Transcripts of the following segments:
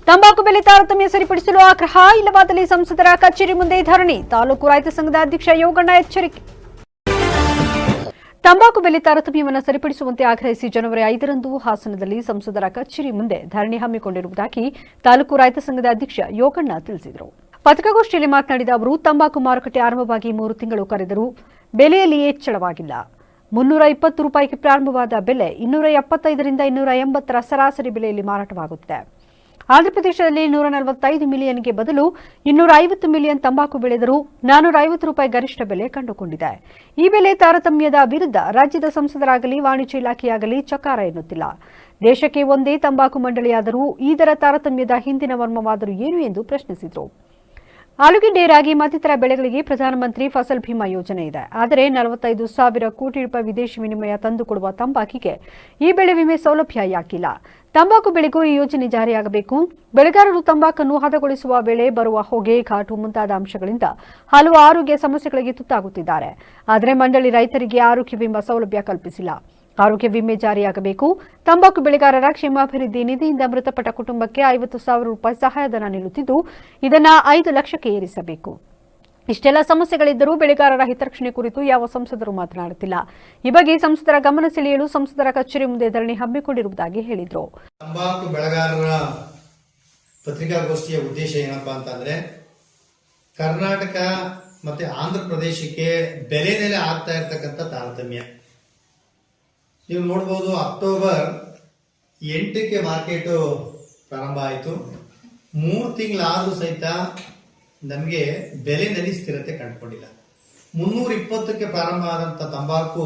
ತಂಬಾಕು ಬೆಲೆ ತಾರತಮ್ಯ ಸರಿಪಡಿಸಲು ಆಗ್ರಹ, ಇಲ್ಲವಾದಲ್ಲಿ ಸಂಸದರ ಕಚೇರಿ ಮುಂದೆ ಧರಣಿ. ತಾಲೂಕು ರೈತ ಸಂಘದ ಅಧ್ಯಕ್ಷ ಯೋಗಣ್ಣ ಎಚ್ಚರಿಕೆ. ತಂಬಾಕು ಬೆಲೆ ತಾರತಮ್ಯವನ್ನು ಸರಿಪಡಿಸುವಂತೆ ಆಗ್ರಹಿಸಿ ಜನವರಿ 5ರಂದು ಹಾಸನದಲ್ಲಿ ಸಂಸದರ ಕಚೇರಿ ಮುಂದೆ ಧರಣಿ ಹಮ್ಮಿಕೊಂಡಿರುವುದಾಗಿ ತಾಲೂಕು ರೈತ ಸಂಘದ ಅಧ್ಯಕ್ಷ ಯೋಗಣ್ಣ ತಿಳಿಸಿದರು. ಪತ್ರಿಕಾಗೋಷ್ಠಿಯಲ್ಲಿ ಮಾತನಾಡಿದ ಅವರು, ತಂಬಾಕು ಮಾರುಕಟ್ಟೆ ಆರಂಭವಾಗಿ 3 ತಿಂಗಳು ಕರೆದರೂ ಬೆಲೆಯಲ್ಲಿ ಹೆಚ್ಚಳವಾಗಿಲ್ಲ. 320 ರೂಪಾಯಿಗೆ ಪ್ರಾರಂಭವಾದ ಬೆಲೆ 275ರಿಂದ 280ರ ಸರಾಸರಿ ಬೆಲೆಯಲ್ಲಿ ಮಾರಾಟವಾಗುತ್ತಿದೆ. ಆಂಧ್ರಪ್ರದೇಶದಲ್ಲಿ 145 ಮಿಲಿಯನ್ಗೆ ಬದಲು 250 ಮಿಲಿಯನ್ ತಂಬಾಕು ಬೆಳೆದರೂ 450 ರೂಪಾಯಿ ಗರಿಷ್ಠ ಬೆಲೆ ಕಂಡುಕೊಂಡಿದೆ. ಈ ಬೆಲೆ ತಾರತಮ್ಯದ ವಿರುದ್ಧ ರಾಜ್ಯದ ಸಂಸದರಾಗಲಿ ವಾಣಿಜ್ಯ ಇಲಾಖೆಯಾಗಲಿ ಚಕಾರ ಎನ್ನುತ್ತಿಲ್ಲ. ದೇಶಕ್ಕೆ ಒಂದೇ ತಂಬಾಕು ಮಂಡಳಿಯಾದರೂ ಈ ದರ ತಾರತಮ್ಯದ ಹಿಂದಿನ ಮರ್ಮವಾದರೂ ಏನು ಎಂದು ಪ್ರಶ್ನಿಸಿದರು. ಆಲೂಗೆಡ್ಡೆ, ರಾಗಿ ಮತ್ತಿತರ ಬೆಳೆಗಳಿಗೆ ಪ್ರಧಾನಮಂತ್ರಿ ಫಸಲ್ ಭೀಮಾ ಯೋಜನೆ ಇದೆ. ಆದರೆ 45,000 ಕೋಟಿ ರೂಪಾಯಿ ವಿದೇಶಿ ವಿನಿಮಯ ತಂದುಕೊಡುವ ತಂಬಾಕಿಗೆ ಈ ಬೆಳೆ ವಿಮೆ ಸೌಲಭ್ಯ ಯಾಕಿಲ್ಲ? ತಂಬಾಕು ಬೆಳೆಗೂ ಈ ಯೋಜನೆ ಜಾರಿಯಾಗಬೇಕು. ಬೆಳೆಗಾರರು ತಂಬಾಕನ್ನು ಹದಗೊಳಿಸುವ ವೇಳೆ ಬರುವ ಹೊಗೆ, ಘಾಟು ಮುಂತಾದ ಅಂಶಗಳಿಂದ ಹಲವು ಆರೋಗ್ಯ ಸಮಸ್ಯೆಗಳಿಗೆ ತುತ್ತಾಗುತ್ತಿದ್ದಾರೆ. ಆದರೆ ಮಂಡಳಿ ರೈತರಿಗೆ ಆರೋಗ್ಯ ವಿಮಾ ಸೌಲಭ್ಯ ಕಲ್ಪಿಸಿಲ್ಲ. ಆರೋಗ್ಯ ವಿಮೆ ಜಾರಿಯಾಗಬೇಕು. ತಂಬಾಕು ಬೆಳೆಗಾರರ ಕ್ಷೇಮಾಭಿವೃದ್ಧಿ ನಿಧಿಯಿಂದ ಮೃತಪಟ್ಟ ಕುಟುಂಬಕ್ಕೆ 50,000 ರೂಪಾಯಿ ಸಹಾಯಧನ ನೀಡುತ್ತಿದ್ದು, ಇದನ್ನು 5 ಲಕ್ಷಕ್ಕೆ ಏರಿಸಬೇಕು. ಇಷ್ಟೆಲ್ಲ ಸಮಸ್ಯೆಗಳಿದ್ದರೂ ಬೆಳೆಗಾರರ ಹಿತರಕ್ಷಣೆ ಕುರಿತು ಯಾವ ಸಂಸದರು ಮಾತನಾಡುತ್ತಿಲ್ಲ. ಈ ಬಗ್ಗೆ ಸಂಸದರ ಗಮನ ಸೆಳೆಯಲು ಸಂಸದರ ಕಚೇರಿ ಮುಂದೆ ಧರಣಿ ಹಮ್ಮಿಕೊಂಡಿರುವುದಾಗಿ ಹೇಳಿದರು. ತಂಬಾಕು ಬೆಳೆಗಾರರ ಪತ್ರಿಕಾಗೋಷ್ಠಿಯ ಉದ್ದೇಶ ಏನಪ್ಪಾ ಅಂತಂದ್ರೆ, ಕರ್ನಾಟಕ ಮತ್ತೆ ಆಂಧ್ರ ಪ್ರದೇಶಕ್ಕೆ ಬೆಲೆ ನೆಲೆ ಆಗ್ತಾ ಇರತಕ್ಕಂಥ ತಾರತಮ್ಯ ನೀವು ನೋಡಬಹುದು. ಅಕ್ಟೋಬರ್ 8ಕ್ಕೆ ಮಾರ್ಕೆಟ್ ಪ್ರಾರಂಭ ಆಯಿತು. 3 ತಿಂಗಳಾದ್ರೂ ಸಹಿತ ನಮಗೆ ಬೆಲೆನಲ್ಲಿ ಸ್ಥಿರತೆ ಕಂಡುಕೊಂಡಿಲ್ಲ. 320ಕ್ಕೆ ಪ್ರಾರಂಭ ಆದಂತ ತಂಬಾಕು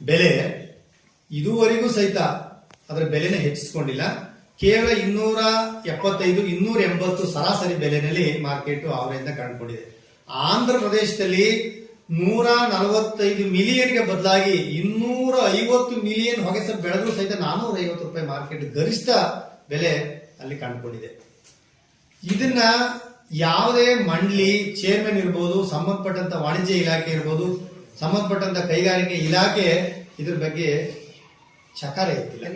ಬೆಲೆ ಇದುವರೆಗೂ ಸಹಿತ ಅದರ ಬೆಲೆನೇ ಹೆಚ್ಚಿಸಿಕೊಂಡಿಲ್ಲ. ಕೇವಲ 275, 280 ಸರಾಸರಿ ಬೆಲೆನಲ್ಲಿ ಮಾರ್ಕೆಟ್ ಅವರಿಂದ ಕಂಡುಕೊಂಡಿದೆ. ಆಂಧ್ರ ಪ್ರದೇಶದಲ್ಲಿ 145 ಮಿಲಿಯನ್ಗೆ ಬದಲಾಗಿ 250 ಮಿಲಿಯನ್ ಹೊಗೆಸ ಬೆಳೆದ್ರೂ ಸಹಿತ 450 ರೂಪಾಯಿ ಮಾರ್ಕೆಟ್ ಗರಿಷ್ಠ ಬೆಲೆ ಅಲ್ಲಿ ಕಂಡುಕೊಂಡಿದೆ. ಇದನ್ನ ಯಾವುದೇ ಮಂಡಳಿ ಚೇರ್ಮನ್ ಇರ್ಬೋದು, ಸಂಬಂಧಪಟ್ಟಂತ ವಾಣಿಜ್ಯ ಇಲಾಖೆ ಇರ್ಬೋದು, ಸಂಬಂಧಪಟ್ಟಂತ ಕೈಗಾರಿಕೆ ಇಲಾಖೆ ಇದ್ರ ಬಗ್ಗೆ ಚಕಾರ ಇತ್ತಿಲ್ಲ.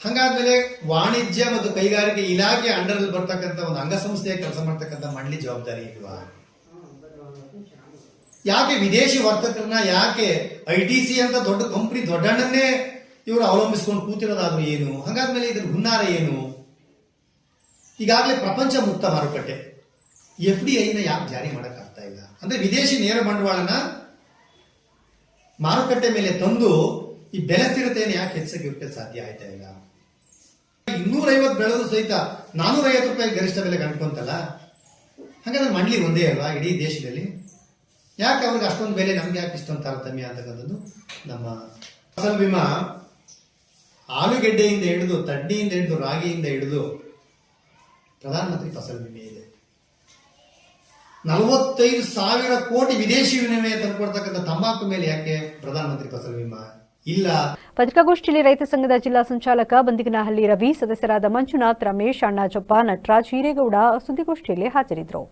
ಹಂಗಾದ್ಮೇಲೆ ವಾಣಿಜ್ಯ ಮತ್ತು ಕೈಗಾರಿಕೆ ಇಲಾಖೆ ಅಂಡರ್ ಅಲ್ಲಿ ಬರ್ತಕ್ಕಂಥ ಒಂದು ಅಂಗಸಂಸ್ಥೆಯ ಕೆಲಸ ಮಾಡ್ತಕ್ಕಂಥ ಮಂಡಳಿ ಜವಾಬ್ದಾರಿ ಇಲ್ವಾ? ಯಾಕೆ ವಿದೇಶಿ ವರ್ತಕರನ್ನ, ಯಾಕೆ ITC ಅಂತ ದೊಡ್ಡ ಕಂಪನಿ ದೊಡ್ಡಣ್ಣನ್ನೇ ಇವರು ಅವಲಂಬಿಸಿಕೊಂಡು ಕೂತಿರೋದಾದ್ರೂ ಏನು? ಹಾಗಾದ್ಮೇಲೆ ಇದ್ರ ಹುನ್ನಾರ ಏನು? ಈಗಾಗಲೇ ಪ್ರಪಂಚ ಮುಕ್ತ ಮಾರುಕಟ್ಟೆ FDIನ ಯಾಕೆ ಜಾರಿ ಮಾಡಕ್ ಆಗ್ತಾ ಇಲ್ಲ? ಅಂದ್ರೆ ವಿದೇಶಿ ನೇರ ಬಂಡವಾಳನ ಮಾರುಕಟ್ಟೆ ಮೇಲೆ ತಂದು ಈ ಬೆಲೆ ಸ್ಥಿರತೆಯನ್ನು ಯಾಕೆ ಹೆಚ್ಚಕ್ಕೆ ಸಾಧ್ಯ ಆಯ್ತಾ ಇಲ್ಲ? 250 ಬೆಳೆದು ಸಹಿತ 450 ರೂಪಾಯಿ ಗರಿಷ್ಠ ಬೆಲೆ ಕಂಡ್ಕೊಂತಲ್ಲ. ಹಾಗಾದ್ರೆ ಮಂಡಳಿ ಒಂದೇ ಅಲ್ವಾ ಇಡೀ ದೇಶದಲ್ಲಿ? ಯಾಕೆ ಅವ್ರಿಗೆ ಅಷ್ಟೊಂದು ಬೆಲೆ, ನಮ್ಗೆ ಯಾಕೆ ಇಷ್ಟೊಂದು ತಾರತಮ್ಯ ಅಂತಕ್ಕಂಥದ್ದು ನಮ್ಮ ಫಸಲ್ ವಿಮಾ ಆಲೂಗೆಡ್ಡೆಯಿಂದ ಹಿಡಿದು, ತಡ್ಡಿಯಿಂದ ಹಿಡಿದು, ರಾಗಿಯಿಂದ ಹಿಡಿದು ಪ್ರಧಾನಮಂತ್ರಿ ಫಸಲ್ ವಿಮೆ ಇದೆ. 45,000 ಕೋಟಿ ವಿದೇಶಿ ವಿನಿಮಯ ತಂದುಕೊಡ್ತಕ್ಕಂಥ ತಂಬಾಕು ಮೇಲೆ ಯಾಕೆ ಪ್ರಧಾನಮಂತ್ರಿ ಫಸಲ್ ವಿಮಾ ಇಲ್ಲ? ಪತ್ರಿಕಾಗೋಷ್ಠಿಯಲ್ಲಿ ರೈತ ಸಂಘದ ಜಿಲ್ಲಾ ಸಂಚಾಲಕ ಬಂದಿಗನಹಳ್ಳಿ ರವಿ, ಸದಸ್ಯರಾದ ಮಂಜುನಾಥ್, ರಮೇಶ್, ಅಣ್ಣಾಜಪ್ಪ, ನಟರಾಜ್, ಹಿರೇಗೌಡ ಸುದ್ದಿಗೋಷ್ಠಿಯಲ್ಲಿ ಹಾಜರಿದ್ದರು.